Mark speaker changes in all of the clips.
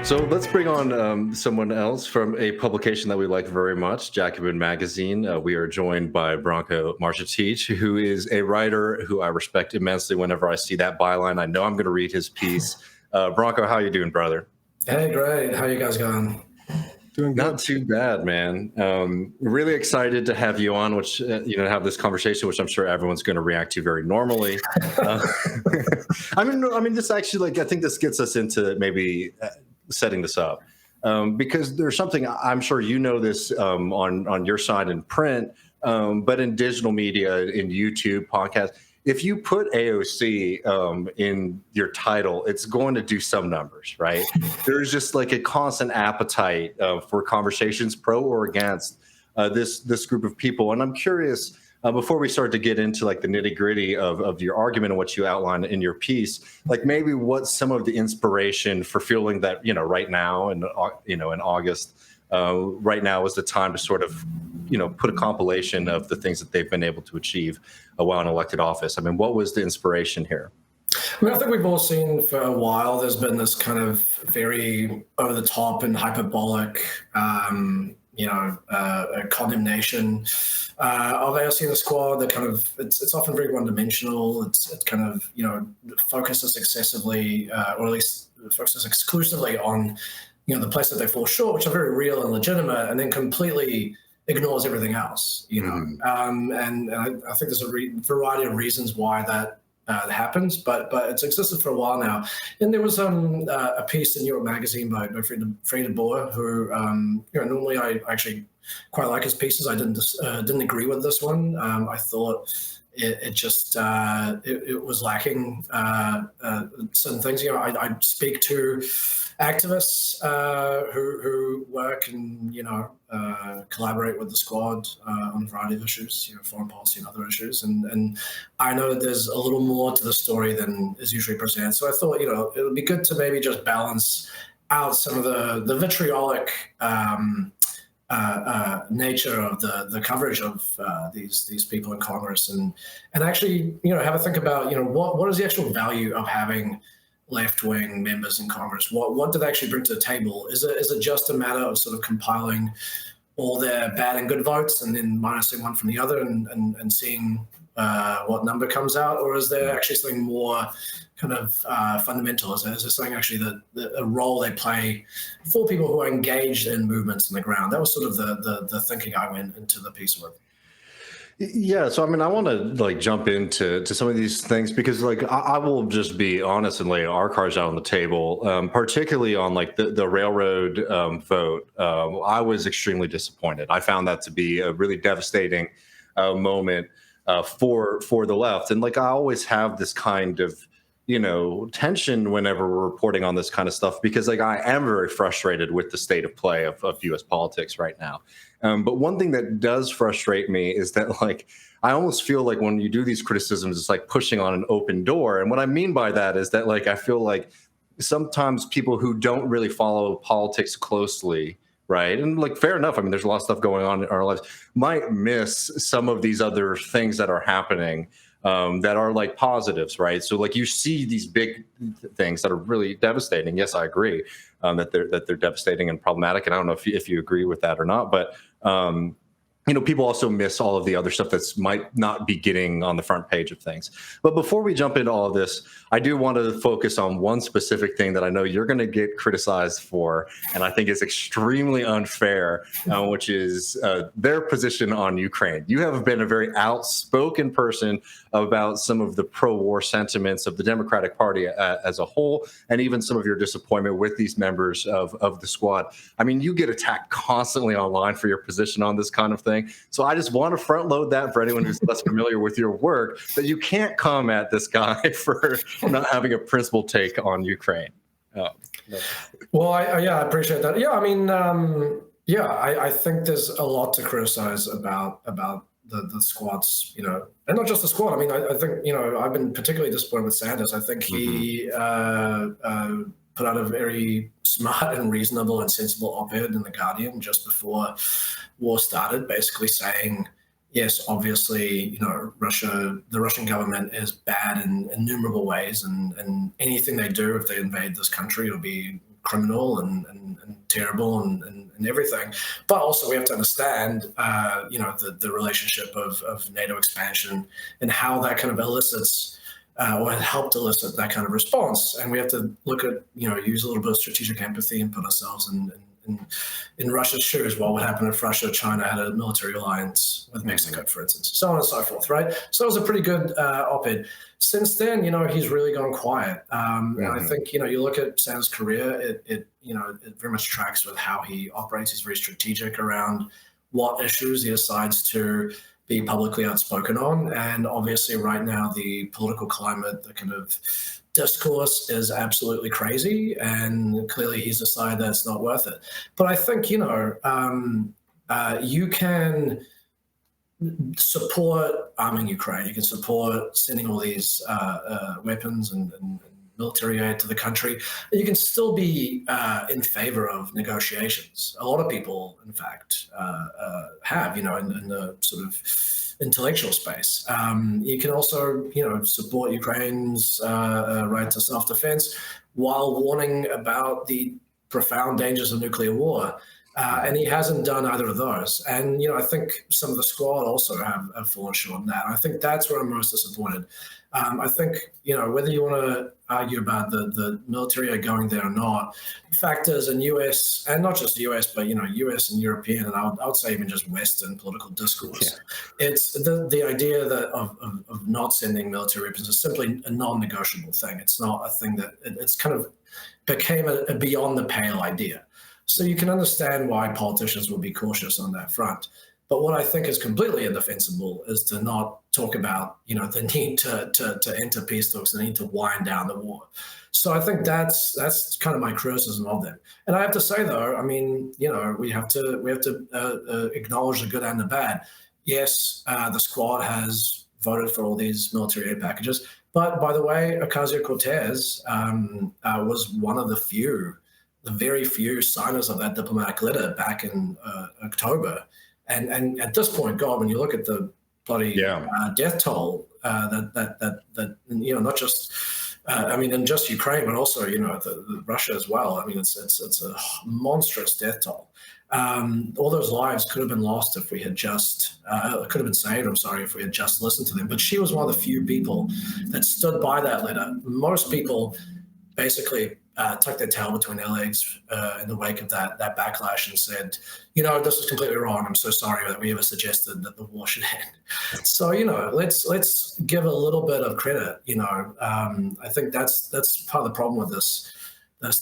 Speaker 1: So let's bring on someone else from a publication that we like very much, Jacobin magazine. We are joined by Branko Marcetic, who is a writer who I respect immensely. Whenever I see that byline, I know I'm going to read his piece. Branko, how you doing, brother?
Speaker 2: Hey, great. How you guys going?
Speaker 3: Doing
Speaker 1: Not
Speaker 3: good.
Speaker 1: too bad, man. Really excited to have you on, which have this conversation, which I'm sure everyone's going to react to very normally. I mean, this actually, I think this gets us into maybe setting this up because there's something I'm sure you know this on your side in print, but in digital media, in YouTube, podcasts. If you put AOC in your title, it's going to do some numbers, right? There's just like a constant appetite for conversations pro or against this group of people. And I'm curious, before we start to get into like the nitty gritty of your argument and what you outlined in your piece, like maybe what's some of the inspiration for feeling that, right now and, in August, right now is the time to sort of, put a compilation of the things that they've been able to achieve while in elected office. I mean, what was the inspiration here?
Speaker 2: I think we've all seen for a while there's been this kind of very over the top and hyperbolic, condemnation of AOC and the squad. That kind of it's often very one dimensional. It kind of focuses excessively, or at least focuses exclusively on the place that they fall short, which are very real and legitimate, and then completely ignores everything else. And I think there's a variety of reasons why that happens, but it's existed for a while now. And there was a piece in New York Magazine by Freda Boer, who normally I actually quite like his pieces. I didn't agree with this one. I thought it was lacking certain things. I speak to activists who work and collaborate with the squad on a variety of issues, foreign policy and other issues, and I know that there's a little more to the story than is usually presented. So I thought it would be good to maybe just balance out some of the vitriolic nature of the coverage of these people in Congress, and actually have a think about what is the actual value of having left-wing members in Congress. What do they actually bring to the table? Is it just a matter of sort of compiling all their bad and good votes and then minusing one from the other and seeing what number comes out, or is there actually something more kind of fundamental? Is there something actually that a role they play for people who are engaged in movements on the ground? That was sort of the thinking I went into the piece with.
Speaker 1: Yeah, so I mean, I want to jump into some of these things because I will just be honest and lay our cards out on the table, particularly on the railroad vote. I was extremely disappointed. I found that to be a really devastating moment for the left, and I always have this kind of tension whenever we're reporting on this kind of stuff because I am very frustrated with the state of play of U.S. politics right now. But one thing that does frustrate me is that I almost feel like when you do these criticisms, it's like pushing on an open door. And what I mean by that is that I feel like sometimes people who don't really follow politics closely, right, and fair enough, I mean, there's a lot of stuff going on in our lives, might miss some of these other things that are happening that are positives, right? So you see these big things that are really devastating. Yes, I agree that they're devastating and problematic, and I don't know if you agree with that or not, but people also miss all of the other stuff that's might not be getting on the front page of things. But before we jump into all of this, I do want to focus on one specific thing that I know you're going to get criticized for, and I think is extremely unfair, which is their position on Ukraine. You have been a very outspoken person about some of the pro-war sentiments of the Democratic Party as a whole, and even some of your disappointment with these members of the squad. I mean, you get attacked constantly online for your position on this kind of thing. So I just want to front load that for anyone who's less familiar with your work, that you can't come at this guy for not having a principled take on Ukraine. No.
Speaker 2: Well, I appreciate that. Yeah, I mean, I think there's a lot to criticize about the squad's, and not just the squad. I mean, I think, I've been particularly disappointed with Sanders. I think he put out a very smart and reasonable and sensible op-ed in The Guardian just before war started, basically saying, yes, obviously, the Russian government is bad in innumerable ways, and anything they do if they invade this country will be criminal and terrible and everything. But also we have to understand, the relationship of NATO expansion and how that kind of elicits or helped elicit that kind of response. And we have to look at, use a little bit of strategic empathy and put ourselves in Russia's shoes. What would happen if Russia or China had a military alliance with Mexico, for instance, so on and so forth, right? So it was a pretty good op-ed. Since then, he's really gone quiet. And I think, you look at Sanders' career, it very much tracks with how he operates. He's very strategic around what issues he decides to be publicly outspoken on. And obviously right now, the political climate, the kind of discourse is absolutely crazy. And clearly he's decided that it's not worth it. But I think, you can support arming Ukraine. You can support sending all these weapons and military aid to the country. You can still be in favor of negotiations. A lot of people, in fact, have, in the sort of intellectual space. You can also, support Ukraine's right to self-defense while warning about the profound dangers of nuclear war. And he hasn't done either of those. And, I think some of the squad also have fallen short on that. I think that's where I'm most disappointed. I think, whether you want to argue about the military going there or not, factors in US, and not just US, but, US and European, and I would say even just Western political discourse. Yeah. It's the idea that of not sending military weapons is simply a non-negotiable thing. It's not a thing that it's kind of became a beyond the pale idea. So you can understand why politicians would be cautious on that front. But what I think is completely indefensible is to not talk about, the need to enter peace talks, the need to wind down the war. So I think that's kind of my criticism of them. And I have to say, though, I mean, we have to acknowledge the good and the bad. Yes, the squad has voted for all these military aid packages. But by the way, Ocasio-Cortez was one of the very few signers of that diplomatic letter back in October. And at this point, God, when you look at the bloody death toll, that not just, in just Ukraine, but also, the Russia as well. I mean, it's a monstrous death toll. All those lives could have been lost if we had just, could have been saved, if we had just listened to them. But she was one of the few people that stood by that letter. Most people basically tucked their tail between their legs in the wake of that backlash and said, this is completely wrong. I'm so sorry that we ever suggested that the war should end. So, let's give a little bit of credit. I think that's part of the problem with this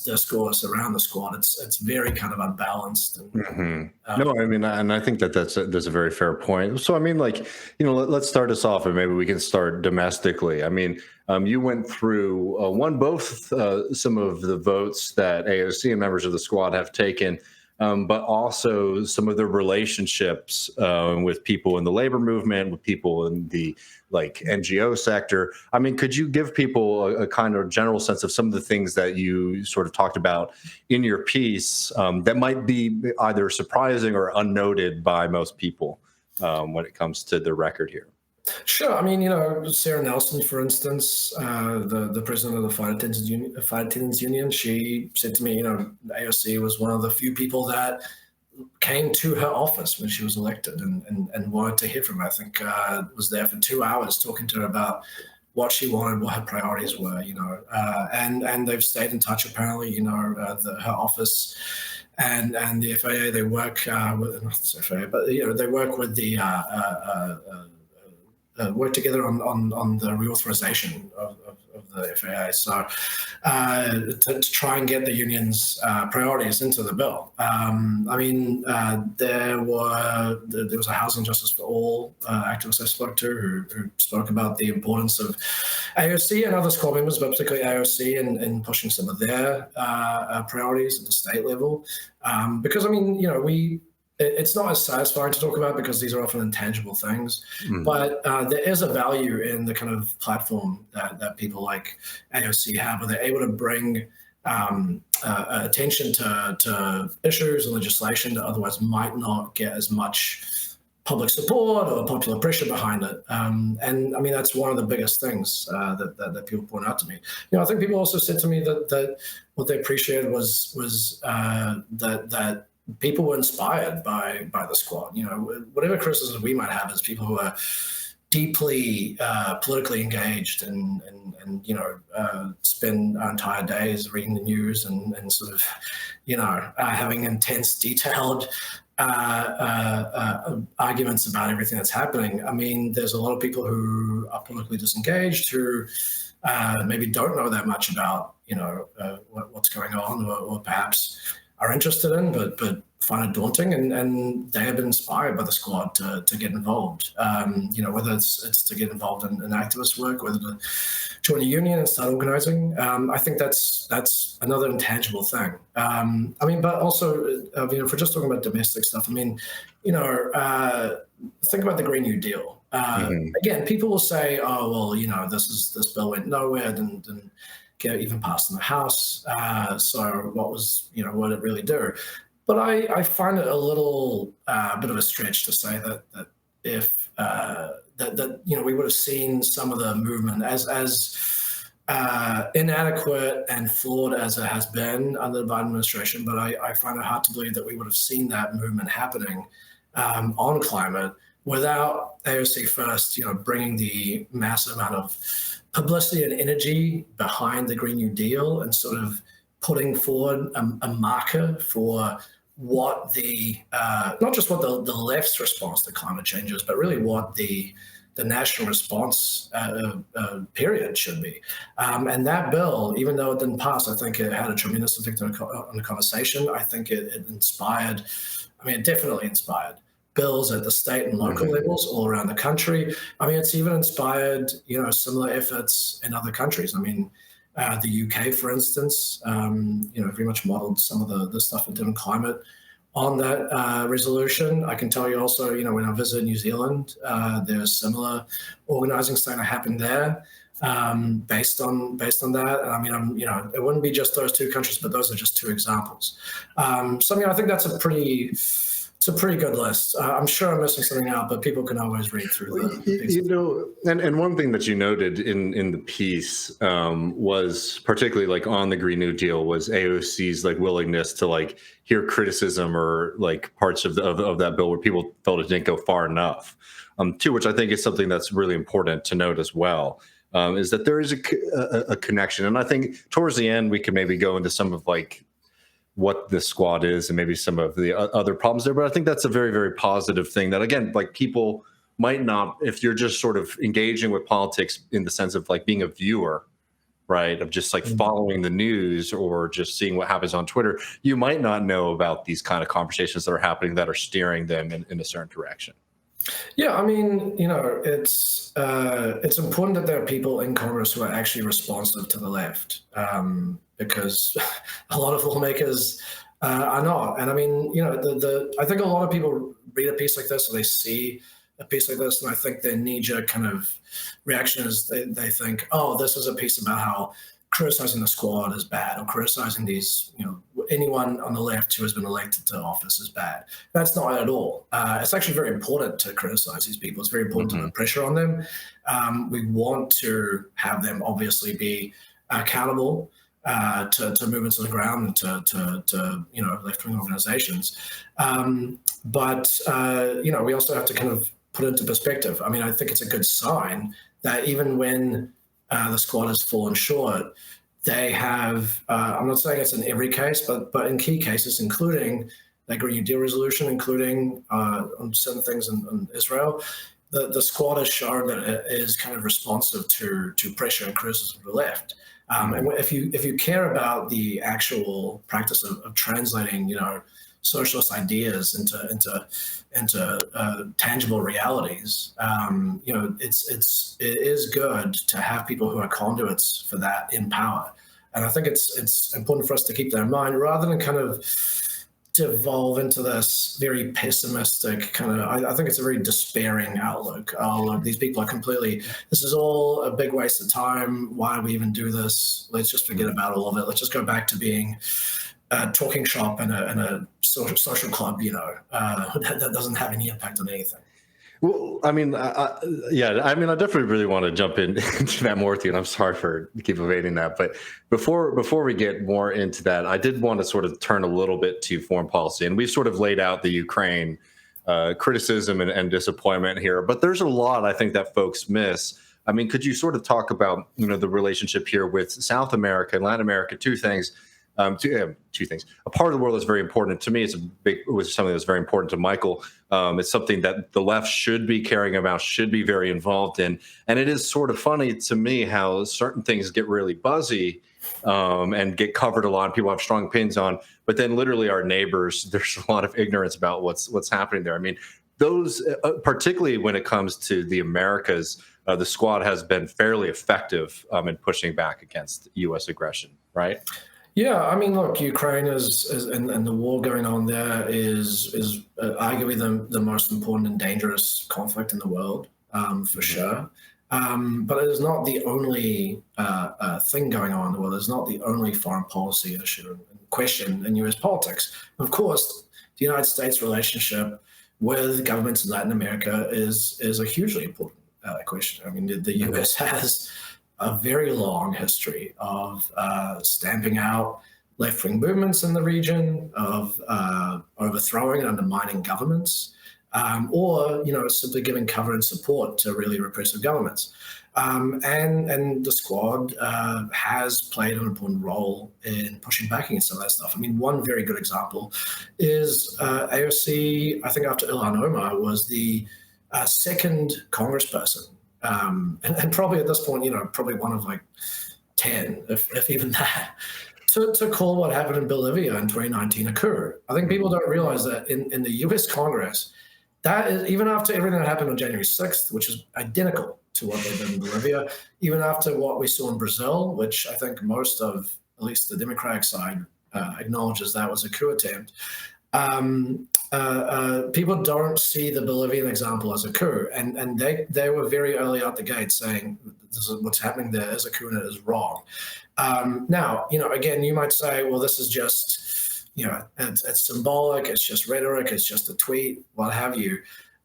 Speaker 2: discourse around the squad. It's very kind of unbalanced. And,
Speaker 1: No, I mean, and I think that's a very fair point. So, I mean, let's start us off, and maybe we can start domestically. I mean, you went through both some of the votes that AOC and members of the squad have taken, but also some of the relationships with people in the labor movement, with people in the NGO sector. I mean, could you give people a kind of general sense of some of the things that you sort of talked about in your piece that might be either surprising or unnoted by most people when it comes to the record here?
Speaker 2: Sure. I mean, Sarah Nelson, for instance, the president of the Flight Attendants Union, she said to me, AOC was one of the few people that came to her office when she was elected and wanted to hear from her. I think was there for 2 hours talking to her about what she wanted, what her priorities were, and they've stayed in touch apparently, her office and the FAA, they work with, not the FAA, but, they work with the, work together on the reauthorization of the FAA. So to try and get the union's priorities into the bill. There was a Housing Justice for All activist I spoke to who spoke about the importance of AOC and other squad members, but particularly AOC in pushing some of their priorities at the state level. Because, it's not as satisfying to talk about because these are often intangible things, but there is a value in the kind of platform that people like AOC have, where they're able to bring attention to issues and legislation that otherwise might not get as much public support or popular pressure behind it. And I mean, that's one of the biggest things that people point out to me. I think people also said to me that what they appreciated was that people were inspired by the squad. Whatever criticism we might have as people who are deeply politically engaged and spend our entire days reading the news and sort of having intense, detailed arguments about everything that's happening. I mean, there's a lot of people who are politically disengaged who maybe don't know that much about what's going on, or perhaps are interested in, but find it daunting, and they have been inspired by the squad to get involved. Whether it's to get involved in activist work, whether to join a union and start organizing. I think that's another intangible thing. But also, if we're just talking about domestic stuff, think about the Green New Deal. Again, people will say, "Oh, well, this bill went nowhere, didn't get even passed in the House. So what did it really do?" But I find it a little bit of a stretch to say that if we would have seen some of the movement as inadequate and flawed as it has been under the Biden administration. But I find it hard to believe that we would have seen that movement happening on climate without AOC first, bringing the massive amount of publicity and energy behind the Green New Deal and sort of putting forward a marker for what not just what the left's response to climate change is, but really what the national response period should be. And that bill, even though it didn't pass, I think it had a tremendous effect on the conversation. I think it inspired, it definitely inspired bills at the state and local levels all around the country. It's even inspired, similar efforts in other countries. The UK, for instance, very much modeled some of the stuff it did on climate on that resolution. I can tell you also, when I visited New Zealand, there's similar organizing starting to happen there based on that. It wouldn't be just those two countries, but those are just two examples. I think that's a pretty good list. I'm sure I'm missing something out, but people can always read through
Speaker 1: and one thing that you noted in the piece was particularly like on the Green New Deal was AOC's like willingness to like hear criticism or like parts of that bill where people felt it didn't go far enough. Too, which I think is something that's really important to note as well. Is that there is a connection, and I think towards the end we could maybe go into some of like what the squad is and maybe some of the other problems there. But I think that's a very, very positive thing that, again, like people might not, if you're just sort of engaging with politics in the sense of like being a viewer, right, of just like following the news or just seeing what happens on Twitter, you might not know about these kind of conversations that are happening that are steering them in a certain direction.
Speaker 2: Yeah, it's important that there are people in Congress who are actually responsive to the left, because a lot of lawmakers are not. And I think a lot of people read a piece like this, or they see a piece like this, and I think their knee-jerk kind of reaction is they think, oh, this is a piece about how criticizing the squad is bad, or criticizing these, anyone on the left who has been elected to office is bad. That's not at all. It's actually very important to criticize these people. It's very important to put pressure on them. We want to have them obviously be accountable to movements on the ground and to left-wing organizations. But we also have to kind of put it into perspective. I think it's a good sign that even when the squad has fallen short, they have, I'm not saying it's in every case, but in key cases, including the Green New Deal resolution, including on certain things in Israel, the squad has shown that it is kind of responsive to pressure and criticism of the left. And if you care about the actual practice of translating, socialist ideas into tangible realities, it is good to have people who are conduits for that in power. And I think it's important for us to keep that in mind, rather than kind of devolve into this very pessimistic kind of, I think it's a very despairing outlook. Oh, look, these people are this is all a big waste of time. Why do we even do this? Let's just forget about all of it. Let's just go back to being a talking shop and a social club, that doesn't have any impact on anything.
Speaker 1: Well, I mean, yeah, I mean, I definitely really want to jump into that more with you, and I'm sorry for keep evading that. But before we get more into that, I did want to sort of turn a little bit to foreign policy, and we've sort of laid out the Ukraine criticism and disappointment here, but there's a lot I think that folks miss. I mean, could you sort of talk about the relationship here with South America and Latin America? Two things. A part of the world that's very important to me. It was something that's very important to Michael. It's something that the left should be caring about, should be very involved in. And it is sort of funny to me how certain things get really buzzy and get covered a lot, and people have strong opinions on. But then, literally, our neighbors, there's a lot of ignorance about what's happening there. I mean, those, particularly when it comes to the Americas, the squad has been fairly effective in pushing back against U.S. aggression, right?
Speaker 2: Yeah, I mean, look, Ukraine and the war going on there is arguably the most important and dangerous conflict in the world, for sure. But it is not the only thing going on in the world. It's not the only foreign policy issue and question in U.S. politics. Of course, the United States relationship with governments in Latin America is a hugely important question. I mean, the U.S. has a very long history of stamping out left-wing movements in the region, of overthrowing and undermining governments, or simply giving cover and support to really repressive governments. And the squad has played an important role in pushing back against some of that stuff. I mean, one very good example is AOC, I think after Ilhan Omar, was the second congressperson. And probably at this point, probably one of like 10, if even that, to call what happened in Bolivia in 2019 a coup. I think people don't realize that in the US Congress, that is, even after everything that happened on January 6th, which is identical to what they did in Bolivia, even after what we saw in Brazil, which I think most of, at least the Democratic side, acknowledges that was a coup attempt. People don't see the Bolivian example as a coup, and they were very early out the gate saying this is what's happening there is a coup and it is wrong. Now, again, you might say, well, this is just, it's symbolic, it's just rhetoric, it's just a tweet, what have you.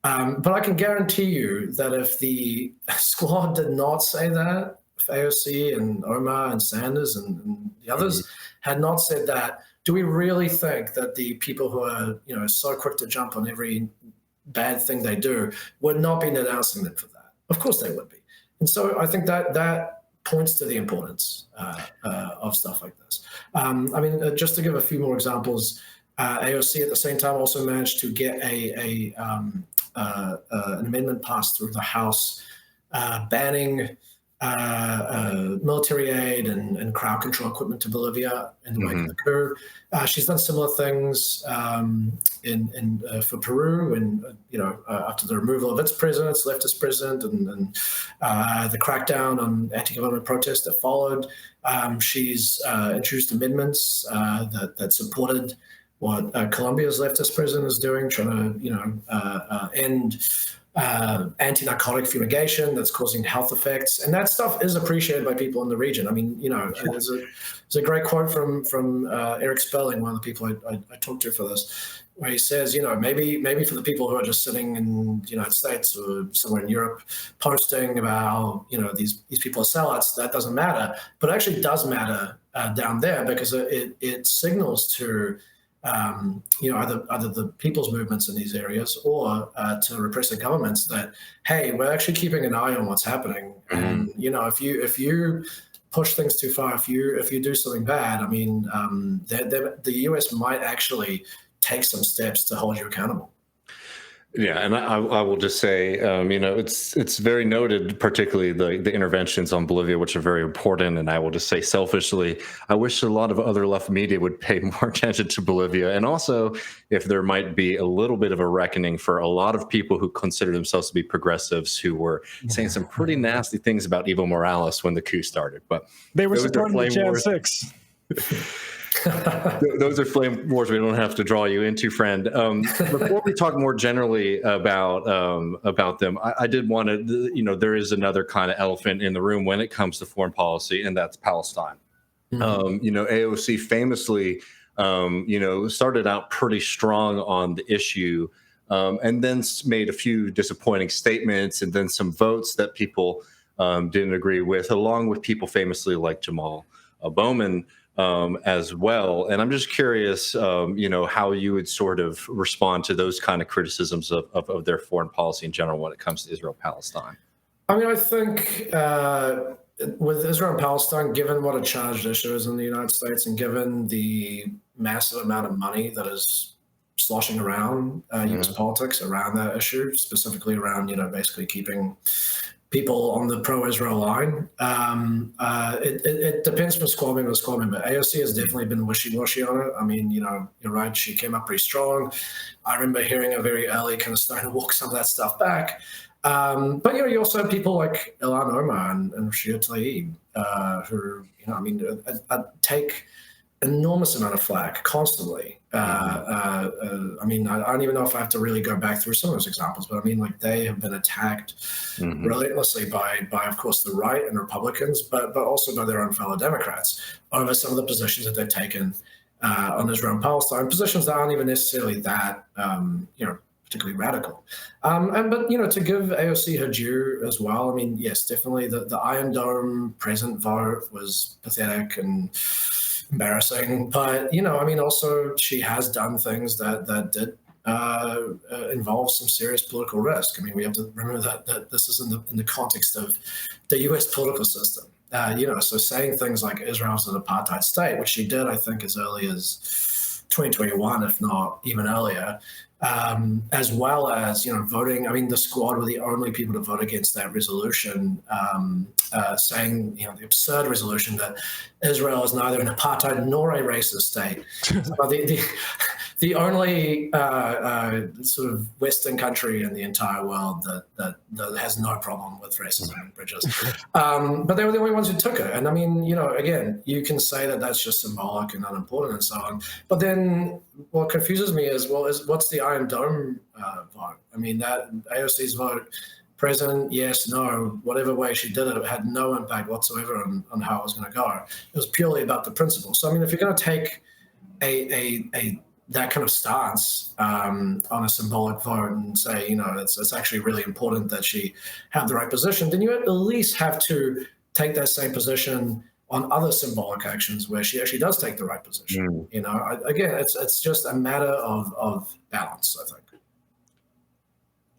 Speaker 2: But I can guarantee you that if the squad did not say that, if AOC and Omar and Sanders and the others had not said that, do we really think that the people who are, so quick to jump on every bad thing they do would not be denouncing them for that? Of course they would be. And so I think that points to the importance of stuff like this. I mean, just to give a few more examples, AOC at the same time also managed to get an amendment passed through the House banning military aid and crowd control equipment to Bolivia in the wake of the coup. She's done similar things for Peru, and after the removal of its president, its leftist president, and the crackdown on anti-government protests that followed. She's introduced amendments that supported what Colombia's leftist president is doing, trying to end anti-narcotic fumigation that's causing health effects, and that stuff is appreciated by people in the region. I mean, there's a great quote from Eric Spelling, one of the people I talked to for this, where he says, maybe for the people who are just sitting in the United States or somewhere in Europe posting about these people are sellouts, that doesn't matter, but it actually does matter down there, because it signals to either the people's movements in these areas or to repressive governments that, hey, we're actually keeping an eye on what's happening. And if you push things too far, if you do something bad, I mean, the US might actually take some steps to hold you accountable.
Speaker 1: Yeah, and I will just say, it's very noted, particularly the interventions on Bolivia, which are very important. And I will just say selfishly, I wish a lot of other left media would pay more attention to Bolivia. And also, if there might be a little bit of a reckoning for a lot of people who consider themselves to be progressives, who were saying some pretty nasty things about Evo Morales when the coup started. But
Speaker 3: they were supporting the Jan 6.
Speaker 1: Those are flame wars we don't have to draw you into, friend. Before we talk more generally about them, I did want to, there is another kind of elephant in the room when it comes to foreign policy, and that's Palestine. AOC famously, started out pretty strong on the issue and then made a few disappointing statements, and then some votes that people didn't agree with, along with people famously like Jamal Bowman as well. And I'm just curious, how you would sort of respond to those kind of criticisms of their foreign policy in general when it comes to Israel-Palestine.
Speaker 2: I mean, I think with Israel and Palestine, given what a charged issue is in the United States, and given the massive amount of money that is sloshing around U.S. politics around that issue, specifically around, basically keeping people on the pro-Israel line. It depends from squad member to squad member. AOC has definitely been wishy-washy on it. I mean, you're right, she came up pretty strong. I remember hearing her very early kind of starting to walk some of that stuff back. But you also have people like Ilhan Omar and Rashida Tlaib, who, take enormous amount of flack constantly. I don't even know if I have to really go back through some of those examples, but I mean, like, they have been attacked relentlessly by of course the right and Republicans, but also by their own fellow Democrats over some of the positions that they've taken on Israel and Palestine, positions that aren't even necessarily that particularly radical. But to give AOC her due as well, I mean, yes, definitely the Iron Dome present vote was pathetic and embarrassing, but also she has done things that did involve some serious political risk. I mean, we have to remember that this is in the context of the U.S. political system. So saying things like Israel's an apartheid state, which she did, I think, as early as 2021, if not even earlier, as well as voting. I mean, the squad were the only people to vote against that resolution, saying the absurd resolution that Israel is neither an apartheid nor a racist state. The only sort of Western country in the entire world that has no problem with racism and bridges. But they were the only ones who took it. And I mean, again, you can say that that's just symbolic and unimportant and so on. But then what confuses me is, what's the Iron Dome vote? I mean, that AOC's vote, present, yes, no, whatever way she did it had no impact whatsoever on how it was going to go. It was purely about the principle. So, I mean, if you're going to take that kind of stance on a symbolic vote and say, it's actually really important that she have the right position, then you at least have to take that same position on other symbolic actions where she actually does take the right position. Again, it's just a matter of balance, I think.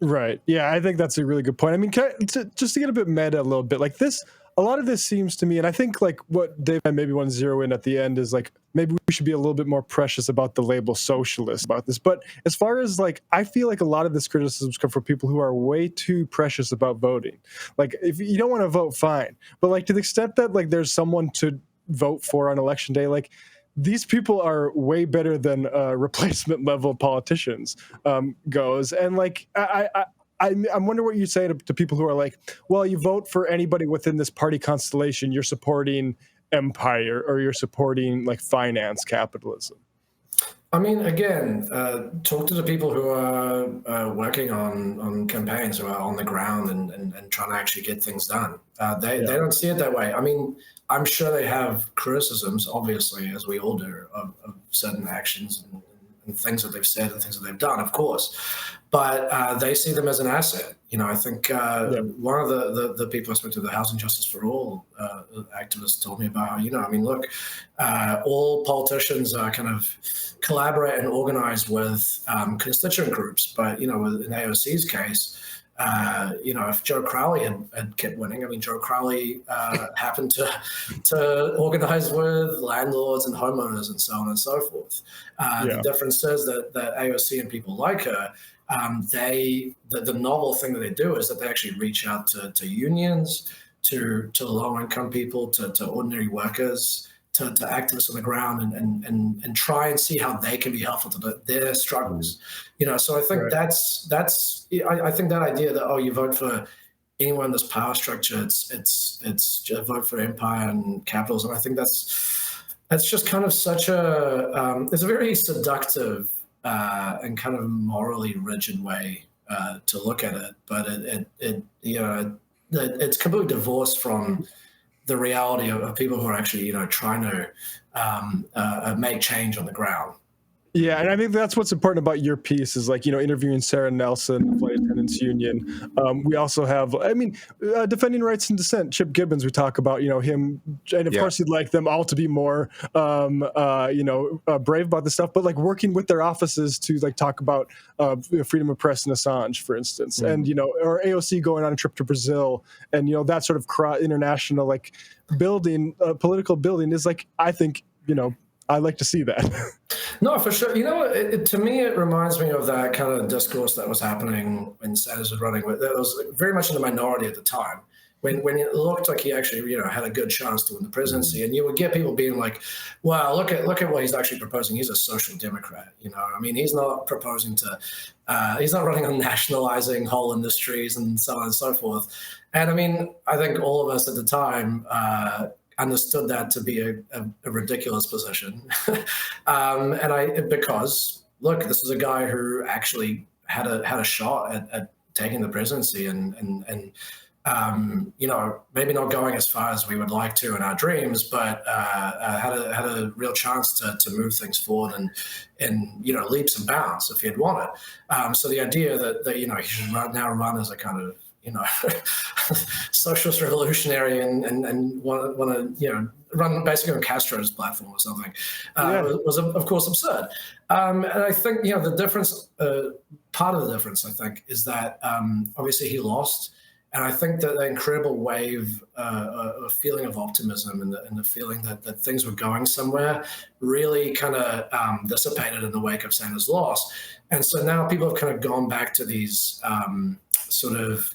Speaker 3: Right. Yeah, I think that's a really good point. I mean, just to get a bit meta a little bit, like this, a lot of this seems to me, and I think like what Dave and maybe want to zero in at the end is like, maybe we should be a little bit more precious about the label socialist about this. But as far as like, I feel like a lot of this criticisms come from people who are way too precious about voting. Like, if you don't want to vote, fine. But like, to the extent that like there's someone to vote for on election day, like, these people are way better than replacement level politicians goes. And like, I'm wondering what you say to people who are like, well, you vote for anybody within this party constellation, you're supporting empire or you're supporting like finance capitalism.
Speaker 2: I mean, again, talk to the people who are working on campaigns, who are on the ground and trying to actually get things done. They don't see it that way. I mean, I'm sure they have criticisms, obviously, as we all do, of certain actions and things that they've said and things that they've done, of course. But they see them as an asset. I think one of the people I spoke to, the Housing Justice for All activists, told me about how, I mean, look, all politicians kind of collaborate and organize with constituent groups. But, in AOC's case, if Joe Crowley had kept winning, I mean, Joe Crowley happened to organize with landlords and homeowners and so on and so forth. The difference is that AOC and people like her, the novel thing that they do is that they actually reach out to unions, to low-income people, to ordinary workers, to activists on the ground, and try and see how they can be helpful to their struggles. So I think I think that idea that, you vote for anyone in this power structure, it's a vote for empire and capitalism. I think that's just kind of such it's a very seductive and kind of morally rigid way to look at it, but it's completely divorced from the reality of people who are actually trying to make change on the ground.
Speaker 3: Yeah, and I think that's what's important about your piece is like, interviewing Sarah Nelson, Flight Attendants Union. We also have, defending rights and dissent, Chip Gibbons, we talk about, him, and of
Speaker 1: Yeah.
Speaker 3: course he'd like them all to be more, brave about this stuff, but like working with their offices to like talk about freedom of press and Assange, for instance, and, or AOC going on a trip to Brazil, and, that sort of international like building, political building is like, I think, I like to see that.
Speaker 2: No, for sure. To me, it reminds me of that kind of discourse that was happening when Sanders was running. That was very much in the minority at the time. When it looked like he actually, had a good chance to win the presidency, and you would get people being like, "Wow, look at what he's actually proposing. He's a social democrat." He's not proposing to, he's not running on nationalizing whole industries and so on and so forth. And I think all of us at the time understood that to be a ridiculous position. Because look, this is a guy who actually had a shot at taking the presidency and maybe not going as far as we would like to in our dreams, but had a real chance to move things forward and leaps and bounds if he had wanted. So the idea that he should now run as a kind of socialist revolutionary and want to run basically on Castro's platform or something was of course absurd. And I think the difference, part of the difference, I think, is that obviously he lost. And I think that the incredible wave, a feeling of optimism and the feeling that things were going somewhere really kind of dissipated in the wake of Sanders' loss. And so now people have kind of gone back to these sort of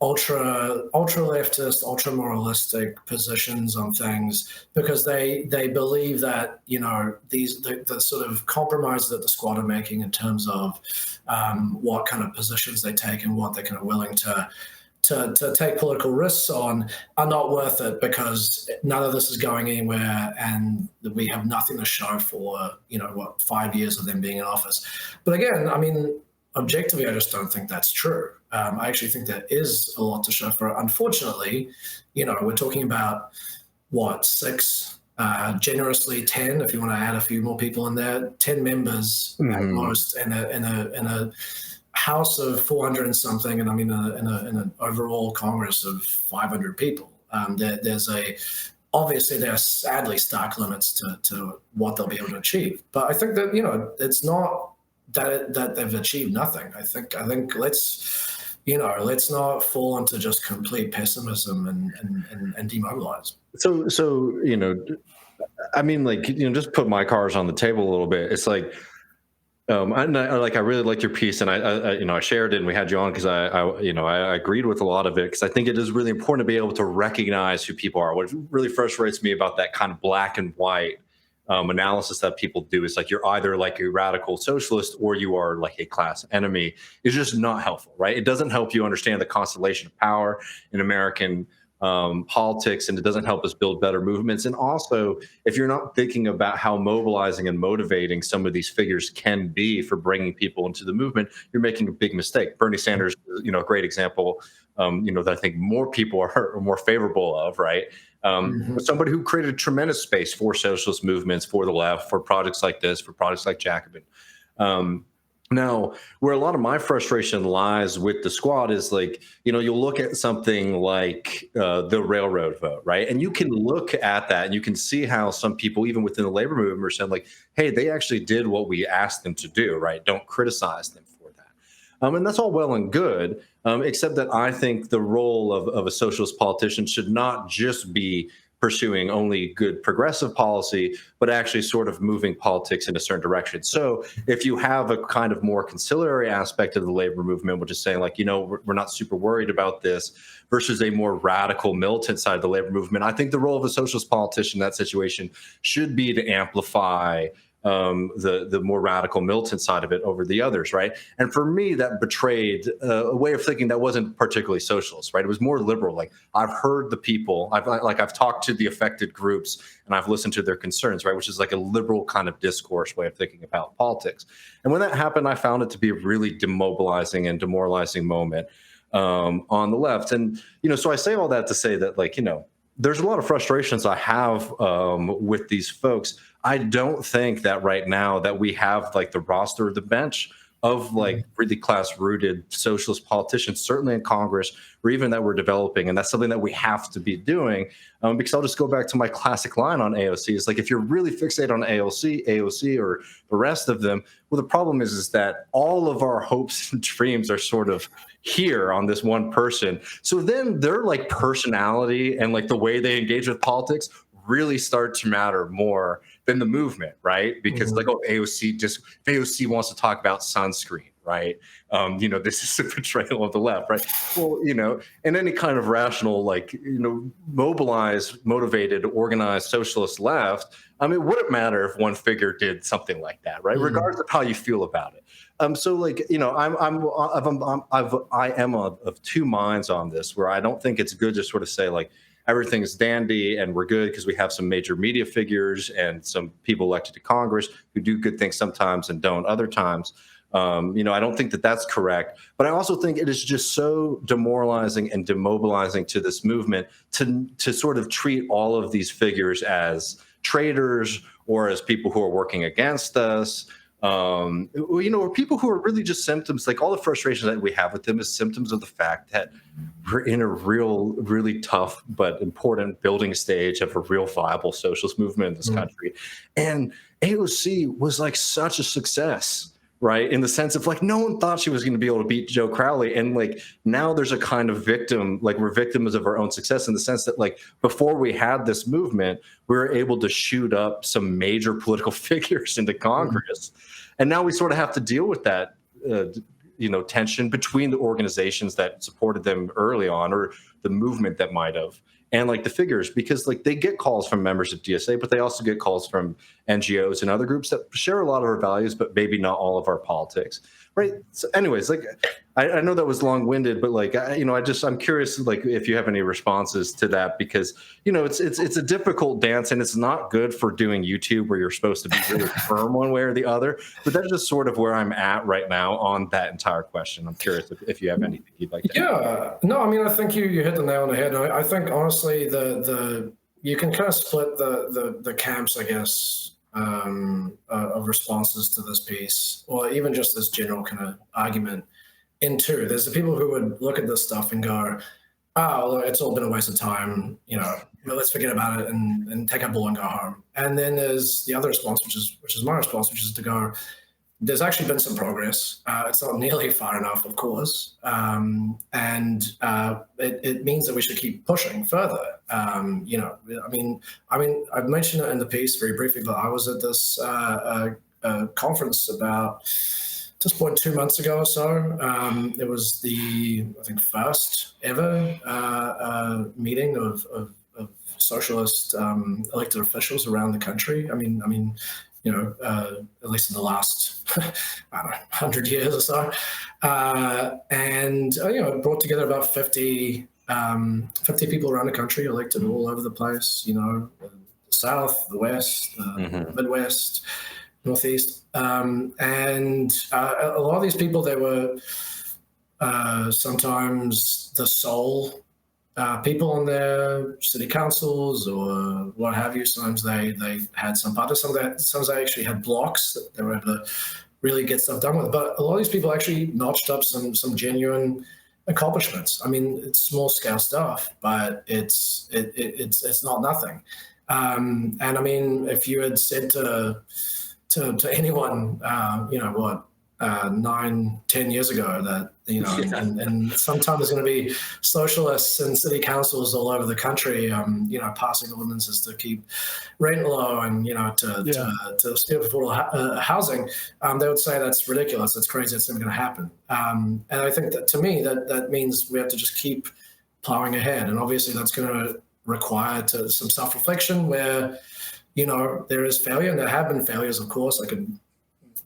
Speaker 2: ultra leftist, ultra moralistic positions on things because they believe that the sort of compromises that the squad are making in terms of what kind of positions they take and what they're kind of willing to take political risks on are not worth it because none of this is going anywhere and we have nothing to show for 5 years of them being in office. But again, objectively, I just don't think that's true. I actually think there is a lot to show for it. Unfortunately, we're talking about what, 6, generously 10, if you want to add a few more people in there, 10 members at most in a House of 400 and something, and in an overall Congress of 500 people. Obviously there are sadly stark limits to what they'll be able to achieve. But I think that it's not that they've achieved nothing. I think let's not fall into just complete pessimism and demobilize.
Speaker 1: So just put my cards on the table a little bit. It's like. I really liked your piece, and I shared it, and we had you on because I agreed with a lot of it because I think it is really important to be able to recognize who people are. What really frustrates me about that kind of black and white analysis that people do is like you're either like a radical socialist or you are like a class enemy. It's just not helpful, right? It doesn't help you understand the constellation of power in American politics, and it doesn't help us build better movements. And also, if you're not thinking about how mobilizing and motivating some of these figures can be for bringing people into the movement, you're making a big mistake. Bernie Sanders, a great example, that I think more people are more favorable of, right? Somebody who created a tremendous space for socialist movements, for the left, for projects like this, for projects like Jacobin. Now, where a lot of my frustration lies with the squad is like, you'll look at something like the railroad vote, right? And you can look at that and you can see how some people, even within the labor movement, are saying like, hey, they actually did what we asked them to do, right? Don't criticize them for that. And that's all well and good, except that I think the role of a socialist politician should not just be pursuing only good progressive policy, but actually sort of moving politics in a certain direction. So if you have a kind of more conciliatory aspect of the labor movement, which is saying like, we're not super worried about this, versus a more radical militant side of the labor movement, I think the role of a socialist politician in that situation should be to amplify the more radical militant side of it over the others, right? And for me, that betrayed a way of thinking that wasn't particularly socialist, right? It was more liberal. Like I've heard the people, I've talked to the affected groups, and I've listened to their concerns, right? Which is like a liberal kind of discourse way of thinking about politics. And when that happened, I found it to be a really demobilizing and demoralizing moment on the left. And so I say all that to say that, like, there's a lot of frustrations I have with these folks. I don't think that right now that we have like the roster or the bench of like really class rooted socialist politicians, certainly in Congress, or even that we're developing. And that's something that we have to be doing. Because I'll just go back to my classic line on AOC. It's like, if you're really fixated on AOC or the rest of them, well, the problem is that all of our hopes and dreams are sort of here on this one person. So then their like personality and like the way they engage with politics really start to matter more than the movement, right? Because like, oh, AOC wants to talk about sunscreen, right? This is a portrayal of the left, right? Well, in any kind of rational, like, motivated, organized socialist left, I mean, would it matter if one figure did something like that, right? Regardless of how you feel about it. So like, I am of two minds on this, where I don't think it's good to sort of say like everything's dandy and we're good because we have some major media figures and some people elected to Congress who do good things sometimes and don't other times. I don't think that that's correct, but I also think it is just so demoralizing and demobilizing to this movement to sort of treat all of these figures as traitors or as people who are working against us. Or people who are really just symptoms, like all the frustration that we have with them is symptoms of the fact that we're in a really tough but important building stage of a real viable socialist movement in this country. And AOC was like such a success, right? In the sense of like, no one thought she was going to be able to beat Joe Crowley. And like, now there's a kind of victim, like we're victims of our own success, in the sense that like before we had this movement, we were able to shoot up some major political figures into Congress. And now we sort of have to deal with that, tension between the organizations that supported them early on, or the movement that might have, and like the figures, because like they get calls from members of DSA, but they also get calls from NGOs and other groups that share a lot of our values, but maybe not all of our politics, right? So anyways, like I know that was long-winded, but like I'm curious, like if you have any responses to that, because it's a difficult dance, and it's not good for doing YouTube where you're supposed to be really firm one way or the other. But that's just sort of where I'm at right now on that entire question. I'm curious if you have anything you'd like to add.
Speaker 2: Yeah, no, I mean, I think you hit the nail on the head. I think honestly, you can kind of split the camps, I guess, of responses to this piece, or even just this general kind of argument, in two. There's the people who would look at this stuff and go, oh, it's all been a waste of time, let's forget about it and take our ball and go home. And then there's the other response, which is my response, which is to go, there's actually been some progress. It's not nearly far enough, of course, and it means that we should keep pushing further. I mentioned it in the piece very briefly, but I was at this conference about just 2 months ago or so. It was the, I think, first ever meeting of socialist elected officials around the country. At least in the last, 100 years or so. It brought together about 50 people around the country, elected all over the place, the South, the West, Midwest, Northeast. A lot of these people, they were sometimes the sole people on their city councils or what have you. Sometimes they had some part of sometimes they actually had blocks that they were able to really get stuff done with. But a lot of these people actually notched up some genuine accomplishments. I mean, it's small scale stuff, but it's not nothing. And I mean, if you had said to anyone, 9-10 years ago that and sometime there's going to be socialists in city councils all over the country, passing ordinances to keep rent low and to steer affordable housing, they would say that's ridiculous, that's crazy, it's never going to happen. And I think that, to me, that means we have to just keep plowing ahead, and obviously that's going to require some self-reflection where there is failure, and there have been failures, of course. I could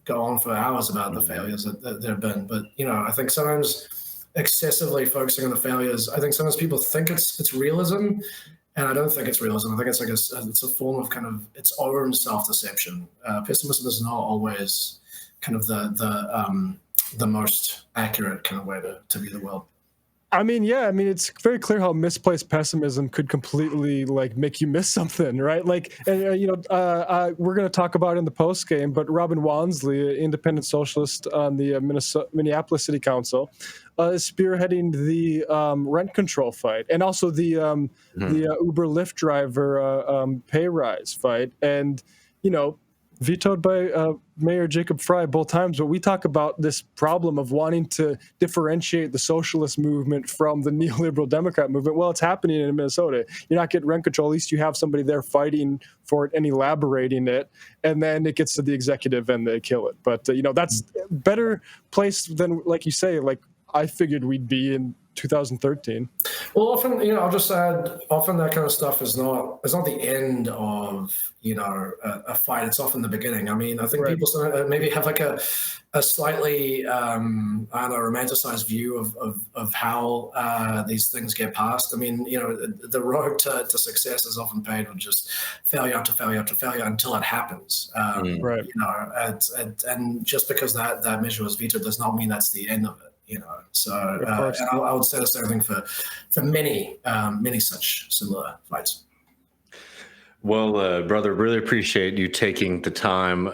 Speaker 2: go on for hours about the failures that there have been. But, I think sometimes excessively focusing on the failures, I think sometimes people think it's realism, and I don't think it's realism. I think it's like it's a form of kind of its own self-deception. Pessimism is not always kind of the most accurate kind of way to view the world.
Speaker 3: I mean, yeah, I mean, it's very clear how misplaced pessimism could completely like make you miss something, right? Like, and we're going to talk about it in the post game, but Robin Wansley, an independent socialist on the Minneapolis City Council, is spearheading the rent control fight, and also the Uber Lyft driver pay rise fight, and vetoed by Mayor Jacob Fry both times. But we talk about this problem of wanting to differentiate the socialist movement from the neoliberal Democrat movement. Well, it's happening in Minnesota. You're not getting rent control. At least you have somebody there fighting for it and elaborating it. And then it gets to the executive and they kill it. But, that's better placed than, like you say, like I figured we'd be in 2013.
Speaker 2: Well, often, I'll just add, often that kind of stuff is not the end of, a fight. It's often the beginning. I mean, I think people maybe have like a slightly, romanticized view of how these things get passed. I mean, the road to success is often paved with just failure after failure after failure until it happens.
Speaker 3: Right.
Speaker 2: And just because that measure was vetoed does not mean that's the end of it. So and I would say the same thing for many such similar fights.
Speaker 1: Well, brother, really appreciate you taking the time.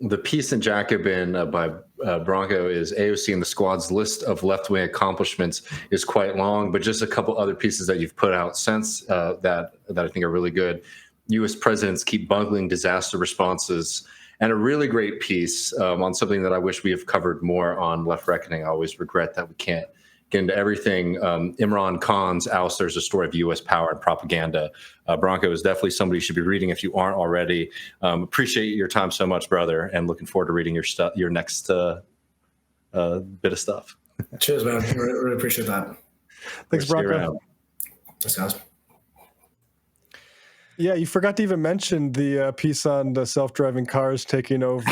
Speaker 1: The piece in Jacobin by Branko is AOC and the Squad's list of left-wing accomplishments is quite long, but just a couple other pieces that you've put out since that I think are really good. U.S. presidents keep bungling disaster responses. And a really great piece on something that I wish we have covered more on Left Reckoning. I always regret that we can't get into everything. Imran Khan's Ousters, a story of U.S. power and propaganda. Branko is definitely somebody you should be reading if you aren't already. Appreciate your time so much, brother, and looking forward to reading your next bit of stuff.
Speaker 2: Cheers, man. Really appreciate that.
Speaker 3: Thanks, Branko.
Speaker 2: Thanks, guys.
Speaker 3: Yeah, you forgot to even mention the piece on the self-driving cars taking over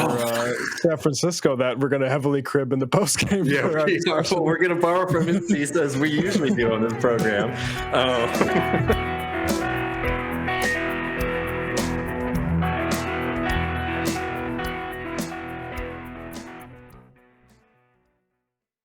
Speaker 3: San Francisco that we're going to heavily crib in the post-game.
Speaker 1: Yeah, we're going to borrow from his piece as we usually do on this program.